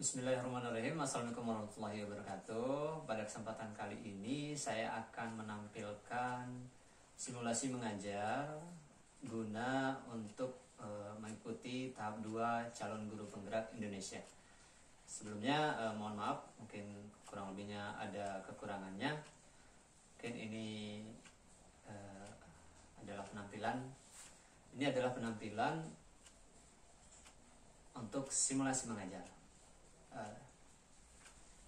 Bismillahirrahmanirrahim. Assalamualaikum warahmatullahi wabarakatuh. Pada kesempatan kali ini saya akan menampilkan simulasi mengajar guna untuk mengikuti tahap 2 calon guru penggerak Indonesia. Sebelumnya mohon maaf, mungkin kurang lebihnya ada kekurangannya. Mungkin ini adalah penampilan. Ini adalah penampilan untuk simulasi mengajar.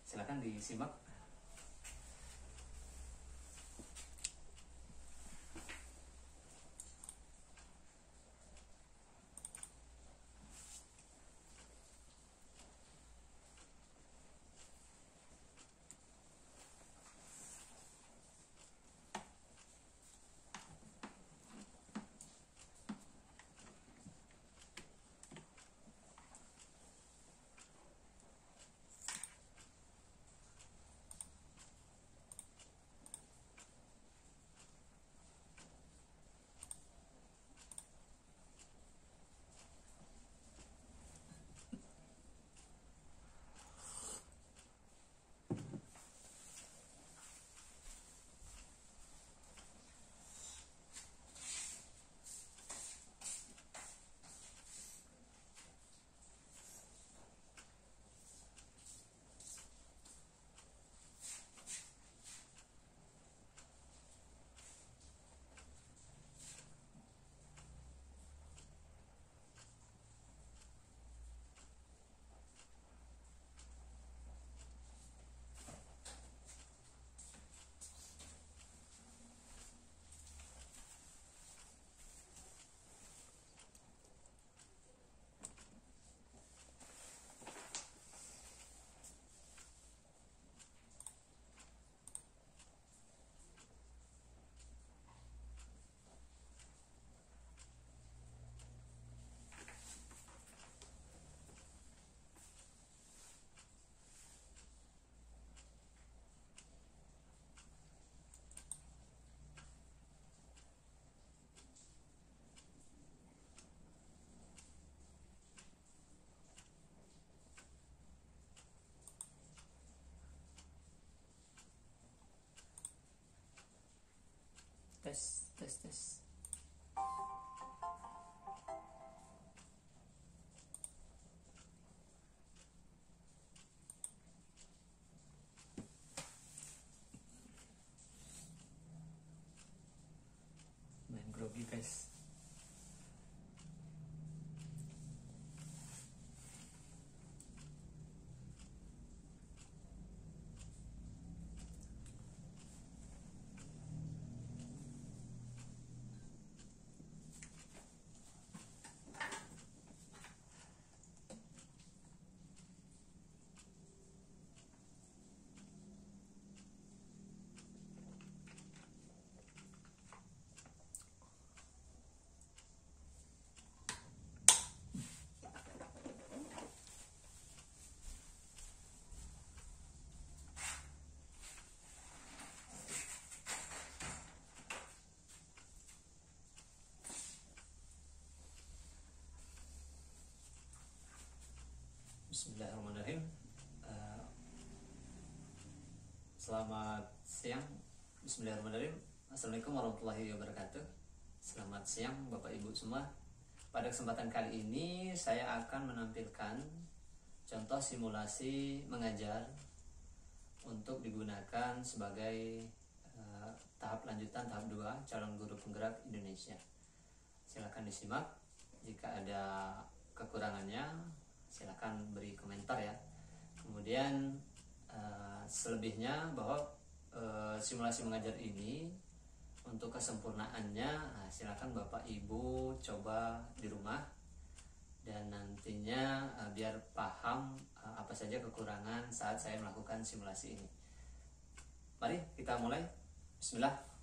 Silakan disimak. Tes. Main grogi guys. Bismillahirrahmanirrahim. Selamat siang. Bismillahirrahmanirrahim. Assalamualaikum warahmatullahi wabarakatuh. Selamat siang Bapak Ibu semua. Pada kesempatan kali ini saya akan menampilkan contoh simulasi mengajar untuk digunakan sebagai tahap lanjutan tahap 2 calon guru penggerak Indonesia. Silakan disimak. Jika ada kekurangannya silakan beri komentar ya. Kemudian selebihnya bahwa simulasi mengajar ini untuk kesempurnaannya silakan Bapak Ibu coba di rumah dan nantinya biar paham apa saja kekurangan saat saya melakukan simulasi ini. Mari kita mulai. Bismillah.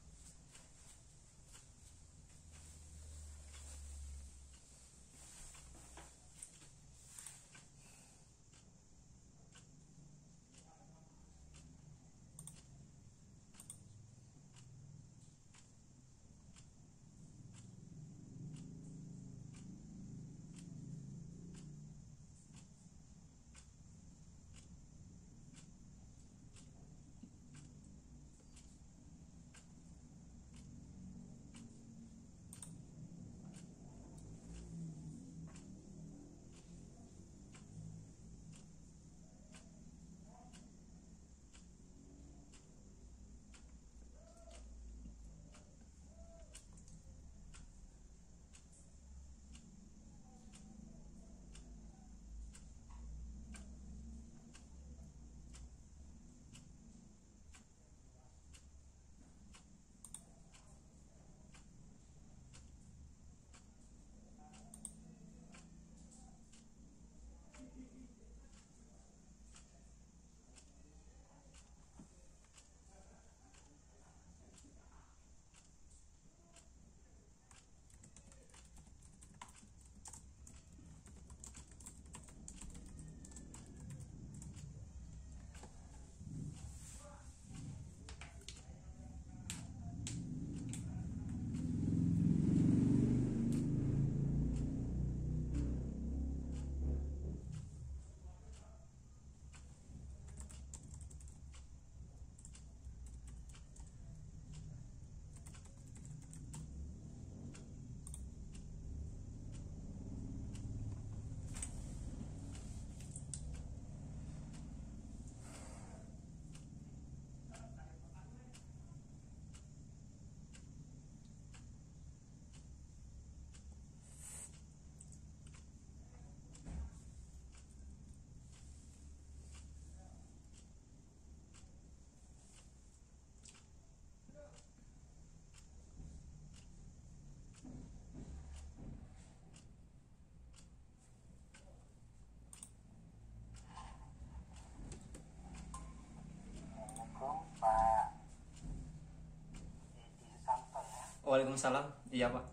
Waalaikumsalam. Iya Pak.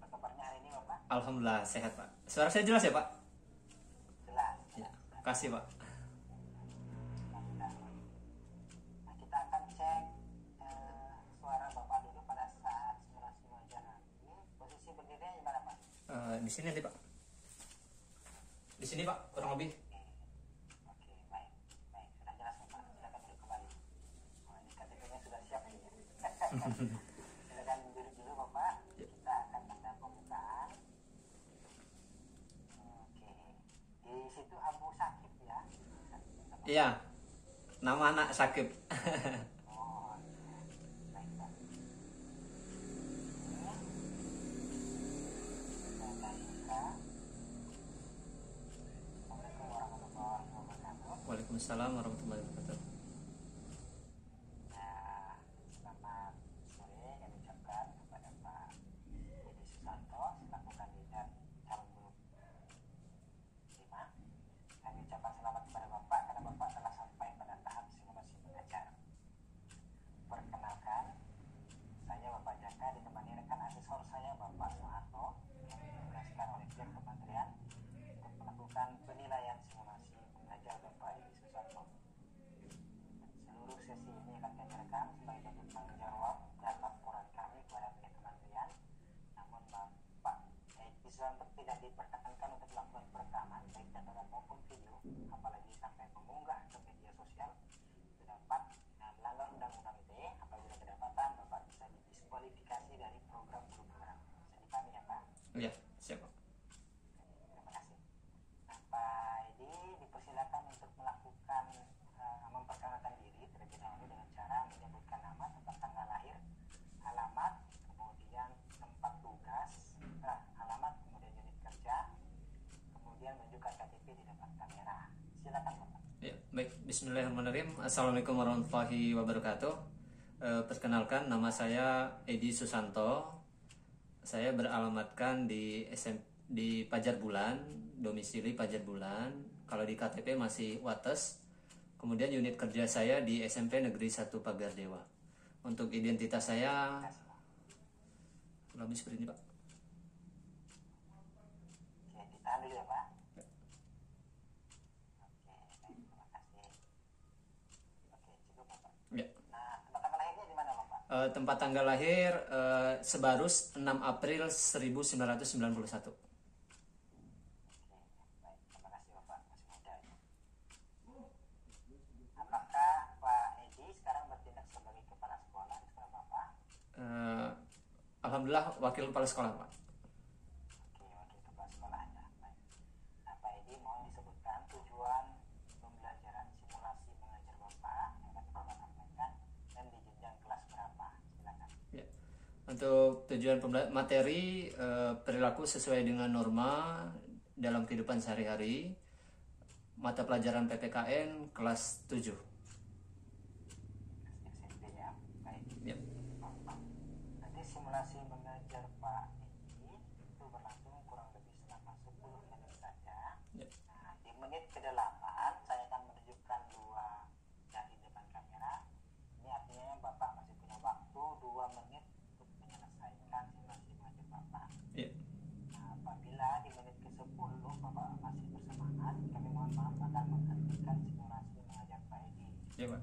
Apa kabarnya hari ini Bapak? Alhamdulillah sehat Pak. Suara saya jelas ya Pak? Jelas. Ya. Makasih Pak. Nah, kita akan cek suara Bapak dulu pada saat simulasi mengajar nanti. Posisi berdirinya gimana Pak? Di sini nih Pak. Di sini Pak, kurang lebih. Oke, baik. Baik, sudah jelas Bapak. Silakan duduk kembali. Oh, ini KTP-nya sudah siap ini. Silakan duduk dulu Bapak. Kita akan tanda pembukaan. Oke. Di situ Abu Sakib ya. Iya. Nama anak Sakib. Oh, baik Pak. Ini kita buka. Assalamualaikum warahmatullahi wabarakatuh. Waalaikumsalam warahmatullahi wabarakatuh. Nah, selamat sore kami ucapkan kepada Pak Edi Susanto selaku kandidat calon guru 5. Kami ucapkan selamat kepada Bapak karena Bapak telah sampai pada tahap simulasi mengajar. Perkenalkan, saya Bapak Jaka ditemani rekan asesor saya Bapak Soeharto yang ditugaskan oleh pihak kementerian untuk melakukan penilaian simulasi mengajar Bapak Edi Susanto. Seluruh sesi ini akan kami rekam sebagai bentuk tanggung jawab dan laporan kami kepada pihak kementerian. Namun Bapak Edi Susanto tidak diperkenankan untuk melakukan perekaman baik catatan maupun video, apalagi sampai mengunggah ke media sosial. Itu dapat melanggar undang-undang ITE. Apabila kedapatan, Bapak bisa didiskualifikasi dari program guru program. Bisa dipahami ya Pak? Iya, siap Pak. Terima kasih. Nah, Pak Edi dipersilakan untuk melakukan memperkenalkan diri terlebih dahulu dengan cara menyebutkan nama, tempat tanggal lahir, alamat, kemudian tempat tugas, alamat, kemudian unit kerja, kemudian menunjukkan KTP di depan kamera. Silakan Bapak. Ya, baik. Bismillahirrahmanirrahim. Assalamualaikum warahmatullahi wabarakatuh. Perkenalkan, nama saya Edi Susanto. Saya beralamatkan di di Pajar Bulan, domisili Pajar Bulan. Kalau di KTP masih Wates. Kemudian unit kerja saya di SMP Negeri 1 Pagar Dewa. Untuk identitas saya lebih seperti ini Pak. Oke, ditahan dulu ya Pak. Oke, baik, terima kasih. Oke, cukup Bapak. Ya. Nah, tempat tanggal lahirnya di mana Bapak? Tempat tanggal lahir Sebarus 6 April 1991. Oke, baik, terima kasih Bapak, masih muda ya. Apakah Pak Edi sekarang bertindak sebagai kepala sekolah di sekolah Bapak? Alhamdulillah wakil kepala sekolah Pak. Oke, wakil kepala sekolah ya. Baik. Nah, Pak Edi mohon disebutkan tujuan pembelajaran simulasi mengajar Bapak yang akan Bapak sampaikan dan di jenjang kelas berapa? Silakan. Ya. Untuk tujuan materi perilaku sesuai dengan norma dalam kehidupan sehari-hari, mata pelajaran PPKN kelas 7. SMP ya. Baik. Ya. Nanti simulasi mengajar Pak Edi itu berlangsung kurang lebih selama 10 menit saja. Ya. Nah, di menit ke-8 saya akan menunjukkan 2 dari depan kamera. Ini artinya Bapak masih punya waktu 2 menit untuk menyelesaikan simulasi mengajar Bapak. Ya. Nah, apabila di menit ke-10 Bapak masih bersemangat, kami mohon maaf akan menghentikan simulasi mengajar Pak Edi. Ya Pak.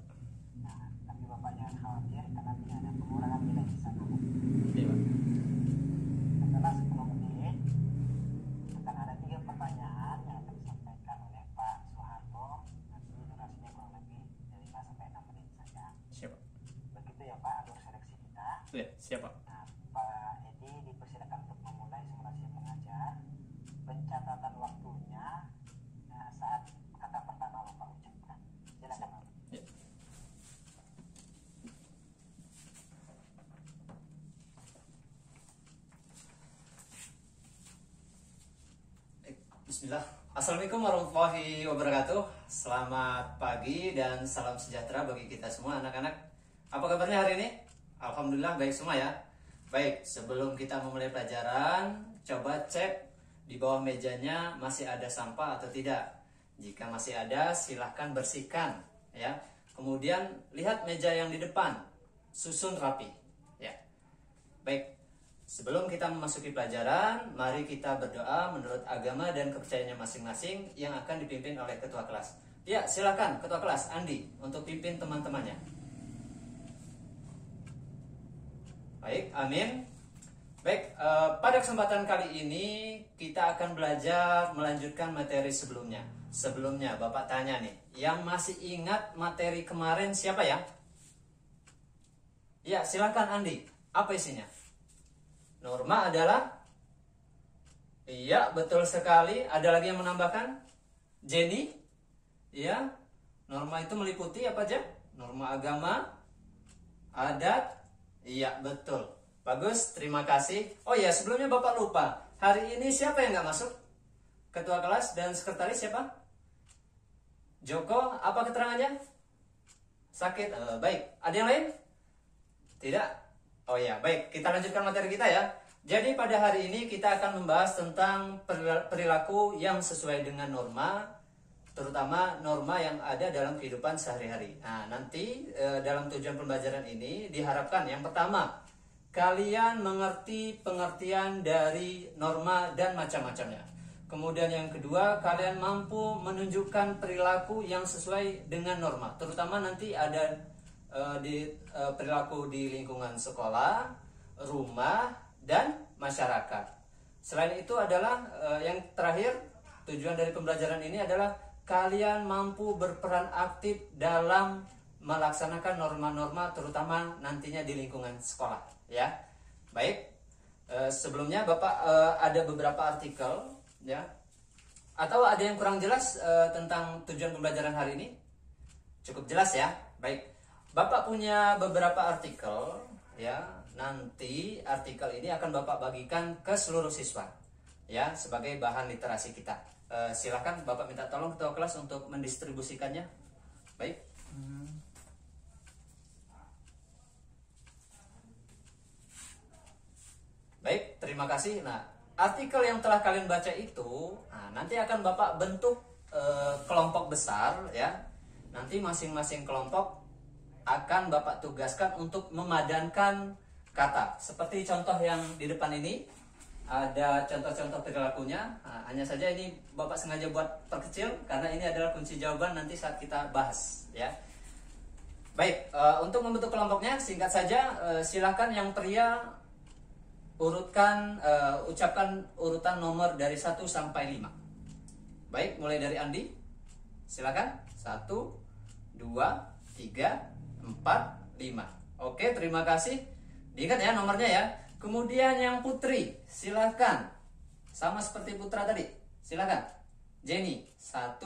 Nah, tapi Bapak jangan khawatir karena tidak ada pengurangan nilai di sana. Ya Pak. Setelah 10 menit akan ada 3 pertanyaan yang akan disampaikan oleh Pak Soeharto. Nanti durasinya kurang lebih dari 5 sampai 6 menit saja. Siap Pak. Begitu ya Pak alur seleksi kita. Ya, siap Pak. Nah, Pak Edi dipersilakan untuk memulai simulasi mengajar. Pencatatan waktunya saat kata pertama Bapak ucapkan. Silakan Bapak. Ya. Bismillah. Assalamualaikum warahmatullahi wabarakatuh. Selamat pagi dan salam sejahtera bagi kita semua anak-anak. Apa kabarnya hari ini? Alhamdulillah baik semua ya. Baik, sebelum kita memulai pelajaran, coba cek di bawah mejanya masih ada sampah atau tidak. Jika masih ada, silahkan bersihkan ya. Kemudian lihat meja yang di depan, susun rapi Baik, sebelum kita memasuki pelajaran, mari kita berdoa menurut agama dan kepercayaannya masing-masing yang akan dipimpin oleh ketua kelas. Ya, silakan ketua kelas Andi untuk pimpin teman-temannya. Baik, amin. Baik, pada kesempatan kali ini kita akan belajar melanjutkan materi sebelumnya. Sebelumnya, Bapak tanya nih, yang masih ingat materi kemarin siapa ya? Ya, silakan Andi. Apa isinya? Norma adalah? Iya, betul sekali. Ada lagi yang menambahkan? Jenny? Iya. Norma itu meliputi apa aja? Norma agama, adat. Iya, betul. Bagus, terima kasih. Oh ya, sebelumnya Bapak lupa. Hari ini siapa yang nggak masuk? Ketua kelas dan sekretaris siapa? Joko, apa keterangannya? Sakit. Baik. Ada yang lain? Tidak. Oh ya, baik. Kita lanjutkan materi kita ya. Jadi pada hari ini kita akan membahas tentang perilaku yang sesuai dengan norma, terutama norma yang ada dalam kehidupan sehari-hari. Nah, nanti dalam tujuan pembelajaran ini diharapkan yang pertama, kalian mengerti pengertian dari norma dan macam-macamnya. Kemudian yang kedua, kalian mampu menunjukkan perilaku yang sesuai dengan norma, terutama nanti ada perilaku di lingkungan sekolah, rumah, dan masyarakat. Selain itu adalah yang terakhir, tujuan dari pembelajaran ini adalah kalian mampu berperan aktif dalam melaksanakan norma-norma, terutama nantinya di lingkungan sekolah. Ya, baik. Sebelumnya Bapak ada beberapa artikel, ya. Atau ada yang kurang jelas tentang tujuan pembelajaran hari ini? Cukup jelas ya. Baik. Bapak punya beberapa artikel, ya. Nanti artikel ini akan Bapak bagikan ke seluruh siswa, ya, sebagai bahan literasi kita. Silakan Bapak minta tolong ketua kelas untuk mendistribusikannya. Baik. Baik, terima kasih. Nah, artikel yang telah kalian baca itu, nanti akan Bapak bentuk kelompok besar, ya. Nanti masing-masing kelompok akan Bapak tugaskan untuk memadankan kata. Seperti contoh yang di depan ini, ada contoh-contoh perilakunya. Hanya saja ini Bapak sengaja buat perkecil, karena ini adalah kunci jawaban nanti saat kita bahas. Ya. Baik, untuk membentuk kelompoknya, singkat saja, silakan yang pria ucapkan urutan nomor dari 1 sampai 5. Baik, mulai dari Andi. Silakan. 1, 2, 3, 4, 5. Oke, terima kasih. Diingat ya nomornya ya. Kemudian yang putri, silakan. Sama seperti putra tadi. Silakan. Jenny, 1,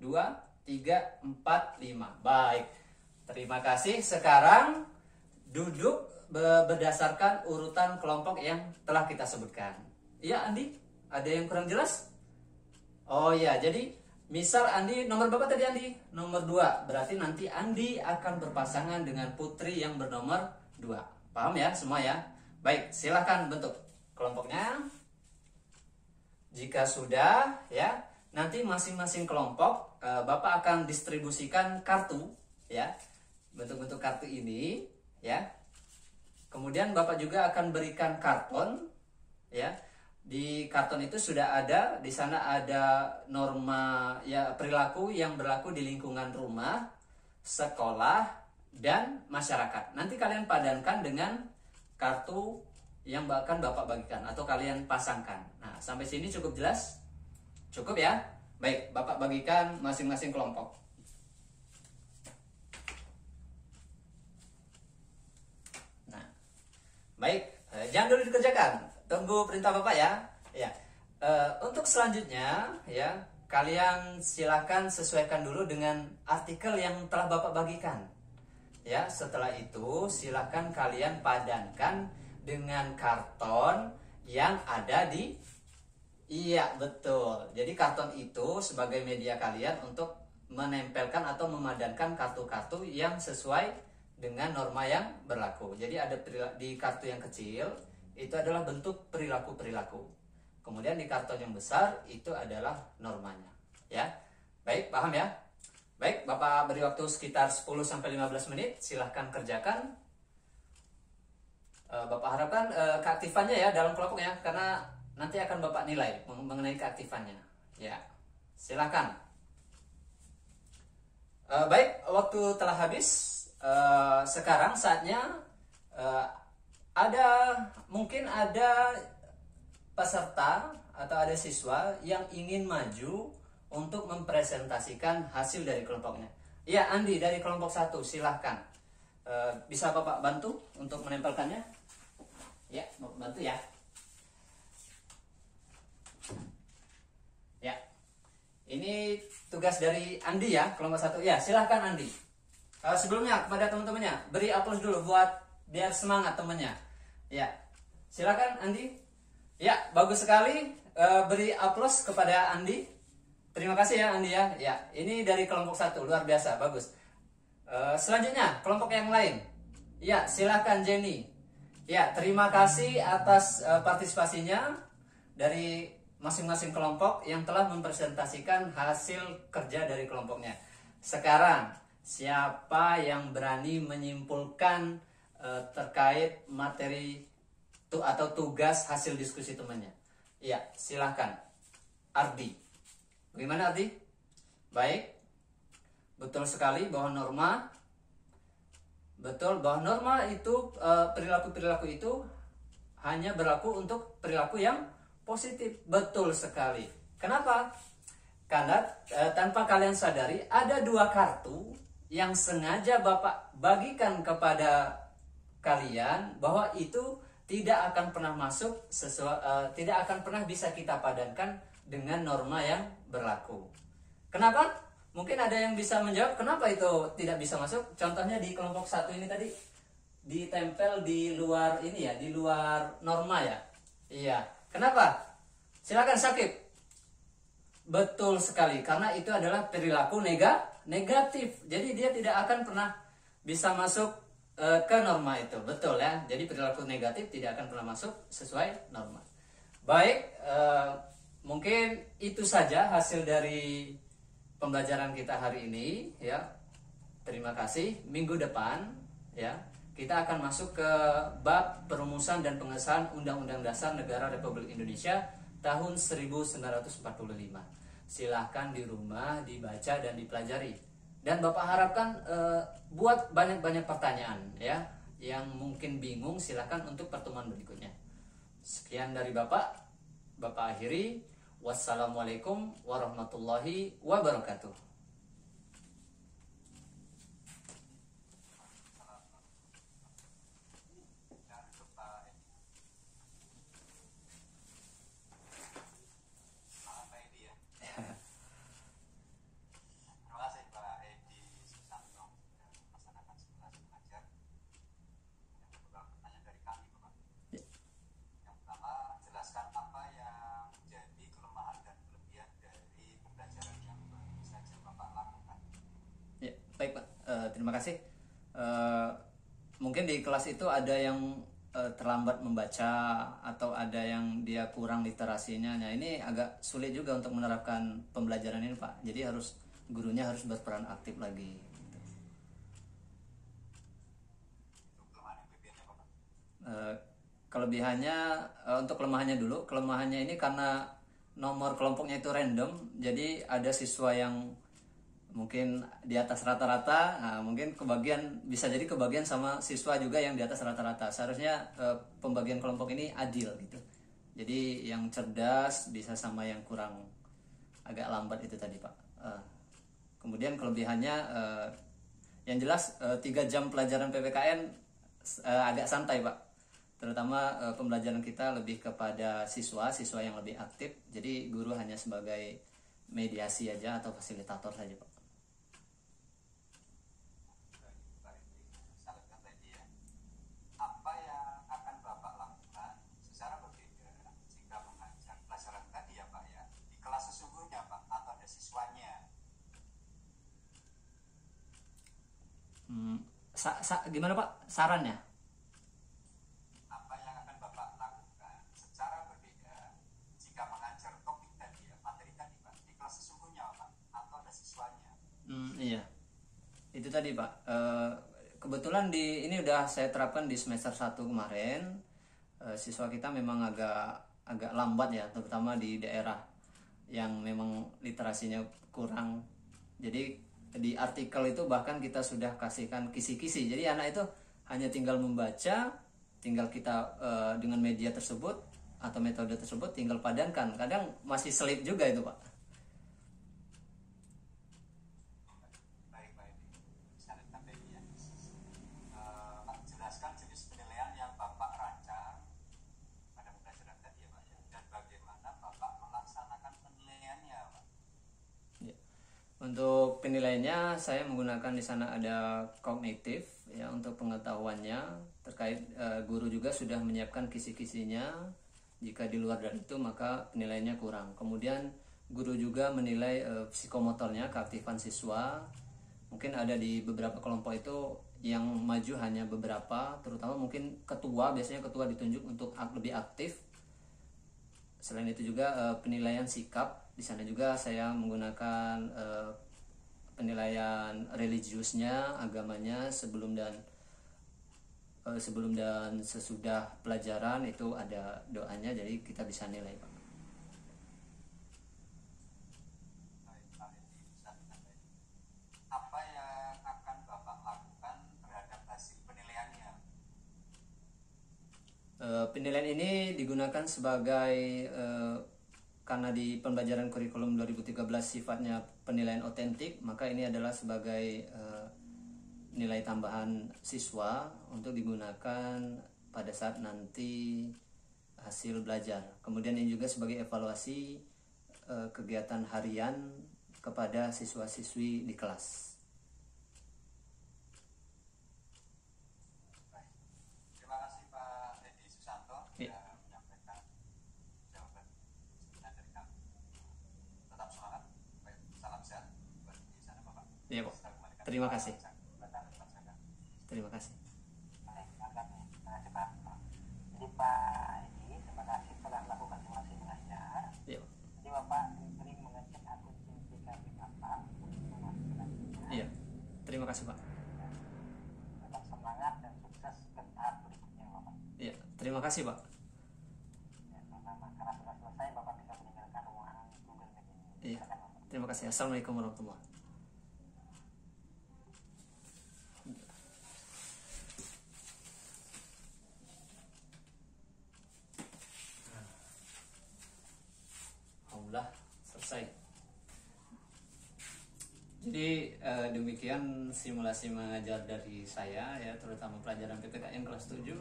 2, 3, 4, 5. Baik. Terima kasih. Sekarang duduk berdasarkan urutan kelompok yang telah kita sebutkan. Iya, Andi? Ada yang kurang jelas? Oh ya, jadi misal Andi, nomor Bapak tadi Andi, nomor 2. Berarti nanti Andi akan berpasangan dengan putri yang bernomor 2. Paham ya semua ya? Baik, silahkan bentuk kelompoknya. Jika sudah, ya, nanti masing-masing kelompok Bapak akan distribusikan kartu, ya, bentuk-bentuk kartu ini, ya. Kemudian Bapak juga akan berikan karton, ya. Di karton itu sudah ada, di sana ada norma ya perilaku yang berlaku di lingkungan rumah, sekolah, dan masyarakat. Nanti kalian padankan dengan kartu yang akan Bapak bagikan atau kalian pasangkan. Nah, sampai sini cukup jelas? Cukup ya? Baik, Bapak bagikan masing-masing kelompok. Nah, baik, jangan dulu dikerjakan. Tunggu perintah Bapak ya. Ya. Untuk selanjutnya ya, kalian silakan sesuaikan dulu dengan artikel yang telah Bapak bagikan. Ya, setelah itu silakan kalian padankan dengan karton yang ada di. Iya, betul. Jadi karton itu sebagai media kalian untuk menempelkan atau memadankan kartu-kartu yang sesuai dengan norma yang berlaku. Jadi ada di kartu yang kecil itu adalah bentuk perilaku-perilaku. Kemudian di karton yang besar itu adalah normanya. Ya. Baik, paham ya? Baik, Bapak beri waktu sekitar 10-15 menit. Silahkan kerjakan. Bapak harapkan keaktifannya ya dalam kelompoknya, karena nanti akan Bapak nilai mengenai keaktifannya. Ya, silakan. Baik, waktu telah habis. Sekarang saatnya mungkin ada peserta atau ada siswa yang ingin maju untuk mempresentasikan hasil dari kelompoknya. Ya, Andi dari kelompok 1, silahkan. Bisa Bapak bantu untuk menempelkannya? Ya, Bapak bantu ya. Ya, ini tugas dari Andi ya, kelompok 1. Ya, silahkan Andi. Sebelumnya kepada teman-temannya, beri aplaus dulu buat biar semangat temannya. Ya, silahkan Andi. Ya, bagus sekali. Beri aplaus kepada Andi. Terima kasih ya Andi ya. Ya, ini dari kelompok 1, luar biasa, bagus. Selanjutnya kelompok yang lain. Ya, silahkan Jenny. Ya, terima kasih atas partisipasinya dari masing-masing kelompok yang telah mempresentasikan hasil kerja dari kelompoknya. Sekarang siapa yang berani menyimpulkan terkait materi atau tugas hasil diskusi temannya? Ya, silahkan Ardi. Bagaimana Ardi? Baik. Betul sekali bahwa norma, betul bahwa norma itu perilaku-perilaku itu hanya berlaku untuk perilaku yang positif. Betul sekali. Kenapa? Karena tanpa kalian sadari ada 2 kartu yang sengaja Bapak bagikan kepada kalian bahwa itu tidak akan pernah masuk tidak akan pernah bisa kita padankan dengan norma yang berlaku. Kenapa? Mungkin ada yang bisa menjawab kenapa itu tidak bisa masuk. Contohnya di kelompok 1 ini tadi ditempel di luar ini ya, di luar norma ya. Iya. Kenapa? Silakan Syakib. Betul sekali, karena itu adalah perilaku negatif. Jadi dia tidak akan pernah bisa masuk ke norma itu. Betul ya. Jadi perilaku negatif tidak akan pernah masuk sesuai norma. Baik, mungkin itu saja hasil dari pembelajaran kita hari ini ya. Terima kasih. Minggu depan ya, kita akan masuk ke bab perumusan dan pengesahan Undang-Undang Dasar Negara Republik Indonesia tahun 1945. Silahkan di rumah dibaca dan dipelajari. Dan Bapak harapkan buat banyak-banyak pertanyaan ya. Yang mungkin bingung silahkan untuk pertemuan berikutnya. Sekian dari Bapak akhiri. Wassalamualaikum warahmatullahi wabarakatuh. Baik Pak, terima kasih. Mungkin di kelas itu ada yang terlambat membaca atau ada yang dia kurang literasinya. Nah ini agak sulit juga untuk menerapkan pembelajaran ini Pak. Jadi gurunya harus berperan aktif lagi. Kelebihannya untuk kelemahannya dulu. Kelemahannya ini karena nomor kelompoknya itu random. Jadi ada siswa yang mungkin di atas rata-rata, mungkin bisa jadi kebagian sama siswa juga yang di atas rata-rata. Seharusnya pembagian kelompok ini adil gitu. Jadi yang cerdas bisa sama yang kurang agak lambat itu tadi Pak. Kemudian kelebihannya yang jelas 3 jam pelajaran PPKN agak santai Pak. Terutama pembelajaran kita lebih kepada siswa yang lebih aktif. Jadi guru hanya sebagai mediasi aja atau fasilitator saja Pak. Gimana Pak sarannya? Apa yang akan Bapak lakukan secara berbeda jika mengajar topik tadi ya, materi tadi Pak, di kelas sesungguhnya Pak, atau ada siswanya? Iya, itu tadi Pak. kebetulan ini udah saya terapkan di semester 1 kemarin. Siswa kita memang agak lambat ya, terutama di daerah yang memang literasinya kurang. Jadi di artikel itu bahkan kita sudah kasihkan kisi-kisi. Jadi anak itu hanya tinggal membaca, tinggal kita dengan media tersebut atau metode tersebut tinggal padankan. Kadang masih selip juga itu, Pak. Jelaskan jenis penilaian yang Bapak rancang pada pembelajaran tadi ya Pak ya, dan bagaimana Bapak melaksanakan penilaiannya Pak. Ya. Untuk penilaiannya saya menggunakan di sana ada kognitif ya untuk pengetahuannya terkait guru juga sudah menyiapkan kisi-kisinya. Jika di luar dari itu maka penilaiannya kurang. Kemudian guru juga menilai psikomotornya, keaktifan siswa. Mungkin ada di beberapa kelompok itu yang maju hanya beberapa, terutama mungkin biasanya ketua ditunjuk untuk lebih aktif. Selain itu juga penilaian sikap, di sana juga saya menggunakan penilaian religiusnya, agamanya sebelum dan sesudah pelajaran itu ada doanya, jadi kita bisa nilai, Pak. Apa yang akan Bapak lakukan terhadap hasil penilaiannya? Penilaian ini digunakan sebagai karena di pembelajaran kurikulum 2013 sifatnya penilaian otentik, maka ini adalah sebagai nilai tambahan siswa untuk digunakan pada saat nanti hasil belajar. Kemudian ini juga sebagai evaluasi kegiatan harian kepada siswa-siswi di kelas. Terima kasih Pak Edi Susanto sudah menyampaikan jawaban dari kami. Tetap semangat. Baik, salam sehat buat di sana Bapak. Iya, Pak. Terima kasih. Terima kasih. Baik, terima kasih Pak. Jadi Pak Edi, terima kasih telah melakukan simulasi mengajar. Iya. Jadi Bapak sering mengecek akun Simplifikasi Bapak untuk simulasi selanjutnya. Iya. Terima kasih, Pak. Tetap semangat dan sukses ke tahap berikutnya Bapak. Iya. Terima kasih, Pak. Ya, karena sudah selesai Bapak bisa meninggalkan ruangan Google Meet ini. Iya. Terima kasih. Assalamualaikum warahmatullahi wabarakatuh. Selesai. Jadi demikian simulasi mengajar dari saya ya, terutama pelajaran PPKN kelas 7.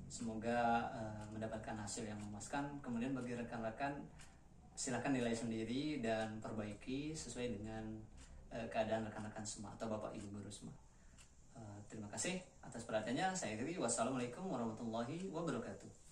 Semoga mendapatkan hasil yang memuaskan. Kemudian bagi rekan-rekan silakan nilai sendiri dan perbaiki sesuai dengan keadaan rekan-rekan semua atau Bapak Ibu guru semua. Terima kasih atas perhatiannya. Saya akhiri. Wassalamualaikum warahmatullahi wabarakatuh.